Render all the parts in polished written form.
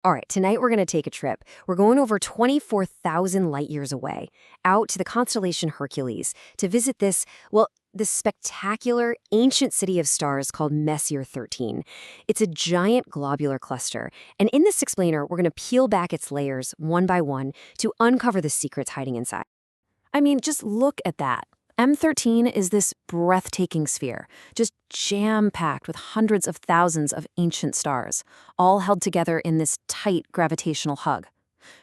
All right, tonight we're going to take a trip. We're going over 24,000 light years away, out to the constellation Hercules, to visit this spectacular ancient city of stars called Messier 13. It's a giant globular cluster, and in this explainer, we're going to peel back its layers one by one to uncover the secrets hiding inside. I mean, just look at that. M13 is this breathtaking sphere, just jam-packed with hundreds of thousands of ancient stars, all held together in this tight gravitational hug.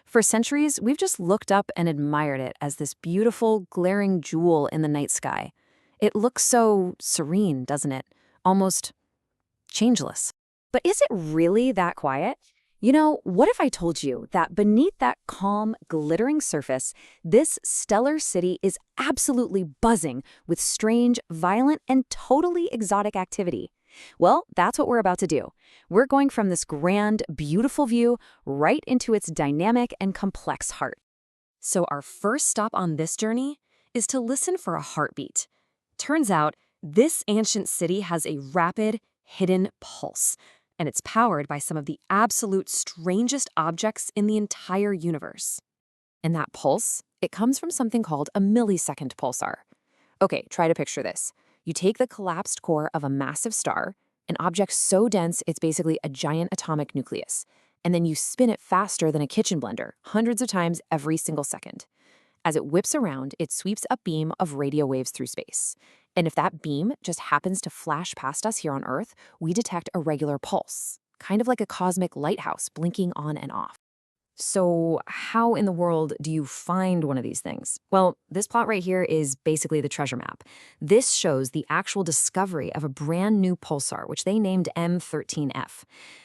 For centuries, we've just looked up and admired it as this beautiful, glaring jewel in the night sky. It looks so serene, doesn't it? Almost changeless. But is it really that quiet? You know, what if I told you that beneath that calm, glittering surface, this stellar city is absolutely buzzing with strange, violent, and totally exotic activity? Well, that's what we're about to do. We're going from this grand, beautiful view right into its dynamic and complex heart. So our first stop on this journey is to listen for a heartbeat. Turns out, this ancient city has a rapid, hidden pulse, and it's powered by some of the absolute strangest objects in the entire universe. And that pulse, it comes from something called a millisecond pulsar. Okay, try to picture this. You take the collapsed core of a massive star, an object so dense it's basically a giant atomic nucleus, and then you spin it faster than a kitchen blender, hundreds of times every single second. As it whips around, it sweeps a beam of radio waves through space. And if that beam just happens to flash past us here on Earth, we detect a regular pulse, kind of like a cosmic lighthouse blinking on and off. So how in the world do you find one of these things? Well, this plot right here is basically the treasure map. This shows the actual discovery of a brand new pulsar, which they named M13F.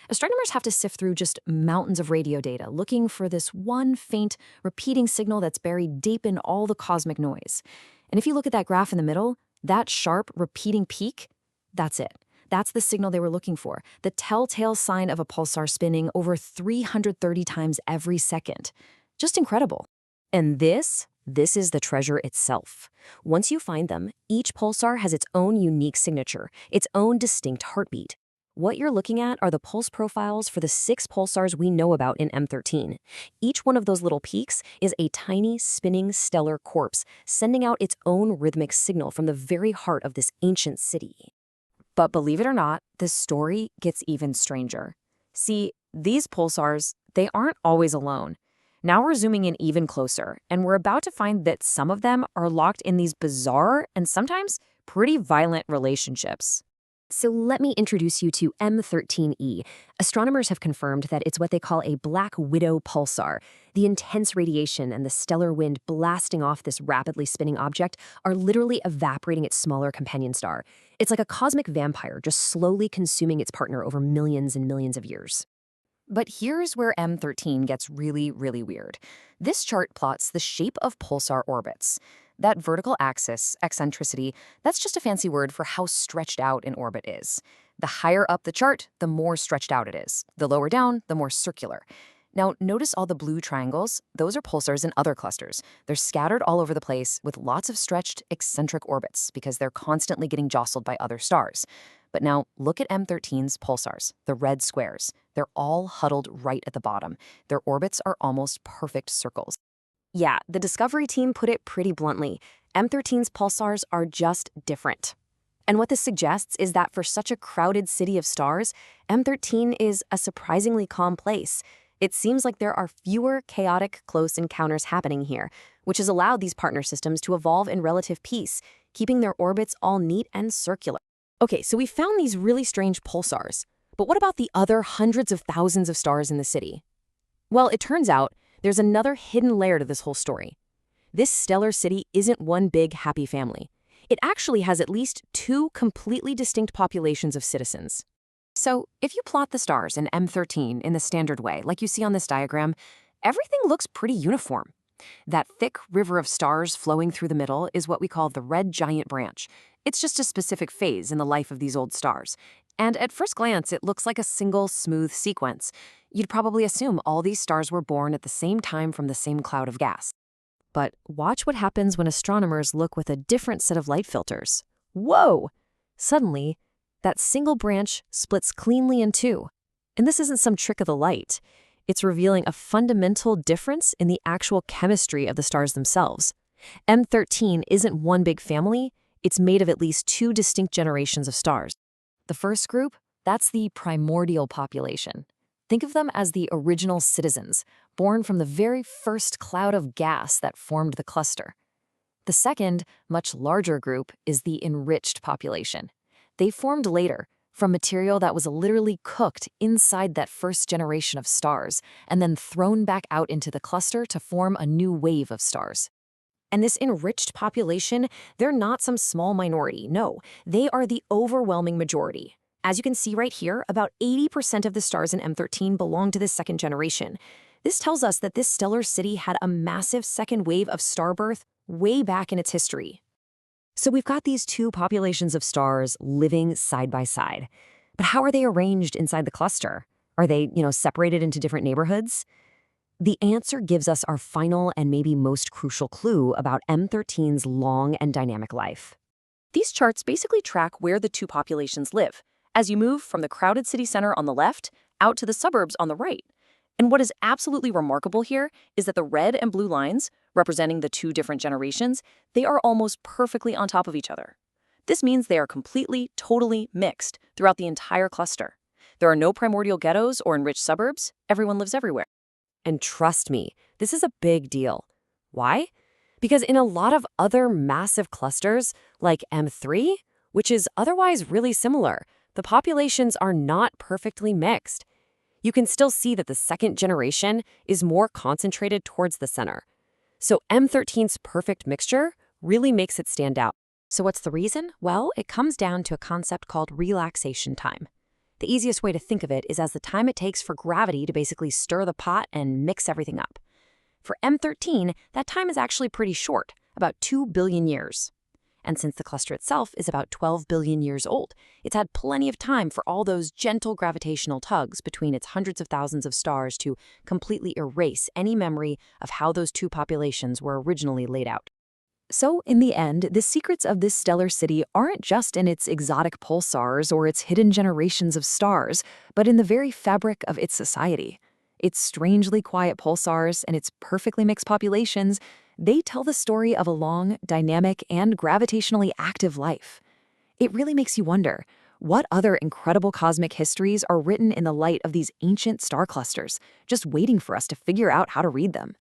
Astronomers have to sift through just mountains of radio data, looking for this one faint, repeating signal that's buried deep in all the cosmic noise. And if you look at that graph in the middle, that sharp, repeating peak, that's it. That's the signal they were looking for, the telltale sign of a pulsar spinning over 330 times every second. Just incredible. And this is the treasure itself. Once you find them, each pulsar has its own unique signature, its own distinct heartbeat. What you're looking at are the pulse profiles for the 6 pulsars we know about in M13. Each one of those little peaks is a tiny, spinning stellar corpse, sending out its own rhythmic signal from the very heart of this ancient city. But believe it or not, the story gets even stranger. See, these pulsars, they aren't always alone. Now we're zooming in even closer, and we're about to find that some of them are locked in these bizarre and sometimes pretty violent relationships. So let me introduce you to M13E. Astronomers have confirmed that it's what they call a black widow pulsar. The intense radiation and the stellar wind blasting off this rapidly spinning object are literally evaporating its smaller companion star. It's like a cosmic vampire just slowly consuming its partner over millions and millions of years. But here's where M13 gets really, really weird. This chart plots the shape of pulsar orbits. That vertical axis, eccentricity, that's just a fancy word for how stretched out an orbit is. The higher up the chart, the more stretched out it is. The lower down, the more circular. Now, notice all the blue triangles? Those are pulsars in other clusters. They're scattered all over the place with lots of stretched, eccentric orbits because they're constantly getting jostled by other stars. But now, look at M13's pulsars, the red squares. They're all huddled right at the bottom. Their orbits are almost perfect circles. Yeah, the Discovery team put it pretty bluntly. M13's pulsars are just different. And what this suggests is that for such a crowded city of stars, M13 is a surprisingly calm place. It seems like there are fewer chaotic, close encounters happening here, which has allowed these partner systems to evolve in relative peace, keeping their orbits all neat and circular. Okay, so we found these really strange pulsars. But what about the other hundreds of thousands of stars in the city? Well, it turns out there's another hidden layer to this whole story. This stellar city isn't one big happy family. It actually has at least 2 completely distinct populations of citizens. So if you plot the stars in M13 in the standard way, like you see on this diagram, everything looks pretty uniform. That thick river of stars flowing through the middle is what we call the red giant branch. It's just a specific phase in the life of these old stars. And at first glance, it looks like a single, smooth sequence. You'd probably assume all these stars were born at the same time from the same cloud of gas. But watch what happens when astronomers look with a different set of light filters. Whoa! Suddenly, that single branch splits cleanly in 2. And this isn't some trick of the light. It's revealing a fundamental difference in the actual chemistry of the stars themselves. M13 isn't one big family, it's made of at least two distinct generations of stars. The first group, that's the primordial population. Think of them as the original citizens, born from the very first cloud of gas that formed the cluster. The second, much larger group is the enriched population. They formed later, from material that was literally cooked inside that first generation of stars and then thrown back out into the cluster to form a new wave of stars. And this enriched population, they're not some small minority. No, they are the overwhelming majority. As you can see right here, about 80% of the stars in M13 belong to this second generation. This tells us that this stellar city had a massive second wave of star birth way back in its history. So we've got these two populations of stars living side by side. But how are they arranged inside the cluster? Are they, separated into different neighborhoods? The answer gives us our final and maybe most crucial clue about M13's long and dynamic life. These charts basically track where the two populations live, as you move from the crowded city center on the left out to the suburbs on the right. And what is absolutely remarkable here is that the red and blue lines, representing the two different generations, they are almost perfectly on top of each other. This means they are completely, totally mixed throughout the entire cluster. There are no primordial ghettos or enriched suburbs. Everyone lives everywhere. And trust me, this is a big deal. Why? Because in a lot of other massive clusters, like M3, which is otherwise really similar, the populations are not perfectly mixed. You can still see that the second generation is more concentrated towards the center. So M13's perfect mixture really makes it stand out. So what's the reason? Well, it comes down to a concept called relaxation time. The easiest way to think of it is as the time it takes for gravity to basically stir the pot and mix everything up. For M13, that time is actually pretty short, about 2 billion years. And since the cluster itself is about 12 billion years old, it's had plenty of time for all those gentle gravitational tugs between its hundreds of thousands of stars to completely erase any memory of how those two populations were originally laid out. So, in the end, the secrets of this stellar city aren't just in its exotic pulsars or its hidden generations of stars, but in the very fabric of its society. Its strangely quiet pulsars and its perfectly mixed populations, they tell the story of a long, dynamic, and gravitationally active life. It really makes you wonder, what other incredible cosmic histories are written in the light of these ancient star clusters, just waiting for us to figure out how to read them?